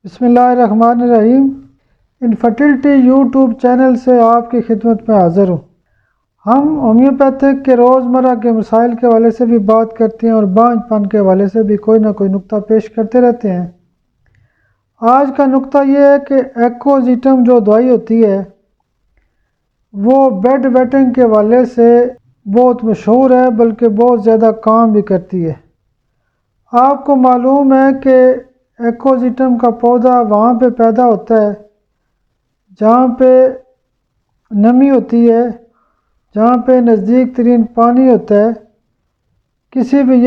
بسم اللہ الرحمن الرحیم۔ انفرٹیلٹی یوٹیوب چینل سے آپ کی خدمت میں حاضر ہوں۔ ہم ہومیوپیتھک کے روزمرہ کے مسائل کے حوالے سے بھی بات کرتے ہیں اور بانجھ پن کے حوالے سے بھی کوئی نہ کوئی نقطہ پیش کرتے رہتے ہیں۔ آج کا نقطہ یہ ہے کہ ایکوزیٹم جو دوائی ہوتی ہے وہ بیڈ ویٹنگ کے حوالے سے بہت مشہور ہے، بلکہ بہت زیادہ کام بھی کرتی ہے۔ آپ کو معلوم ہے کہ ایکوزیٹم کا پودا وہاں پہ پیدا ہوتا ہے جہاں پہ نمی ہوتی ہے، جہاں پہ نزدیک ترین پانی ہوتا ہے، کسی بھی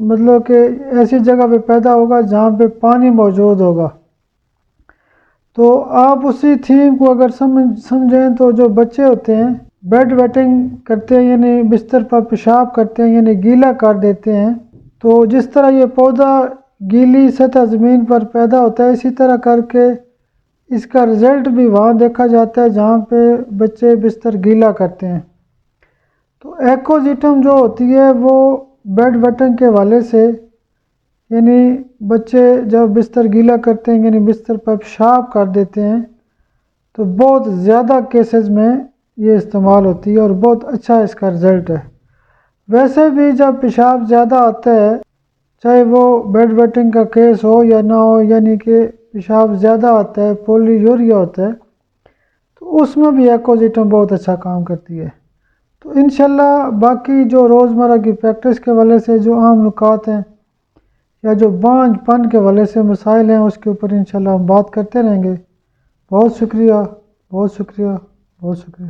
مطلب کہ ایسی جگہ پہ پیدا ہوگا جہاں پہ پانی موجود ہوگا۔ تو آپ اسی تھیم کو اگر سمجھیں تو جو بچے ہوتے ہیں بیڈ ویٹنگ کرتے ہیں، یعنی بستر پر پیشاب کرتے ہیں، یعنی گیلا کر دیتے ہیں، تو جس طرح یہ پودا گیلی سطح زمین پر پیدا ہوتا ہے، اسی طرح کر کے اس کا رزلٹ بھی وہاں دیکھا جاتا ہے جہاں پہ بچے بستر گیلا کرتے ہیں۔ تو ایکوزیٹم جو ہوتی ہے وہ بیڈ ویٹنگ کے حوالے سے، یعنی بچے جب بستر گیلا کرتے ہیں، یعنی بستر پر پیشاب کر دیتے ہیں، تو بہت زیادہ کیسز میں یہ استعمال ہوتی ہے اور بہت اچھا اس کا رزلٹ ہے۔ ویسے بھی جب پیشاب زیادہ آتا ہے، چاہے وہ بیڈ ویٹنگ کا کیس ہو یا نہ ہو، یعنی کہ پیشاب زیادہ آتا ہے، پولی یوریا ہوتا ہے، تو اس میں بھی ایکوزیٹم بہت اچھا کام کرتی ہے۔ تو انشاءاللہ باقی جو روزمرہ کی پریکٹس کے حوالے سے جو عام نکات ہیں یا جو بانجھ پن کے حوالے سے مسائل ہیں، اس کے اوپر انشاءاللہ ہم بات کرتے رہیں گے۔ بہت شکریہ، بہت شکریہ، بہت شکریہ۔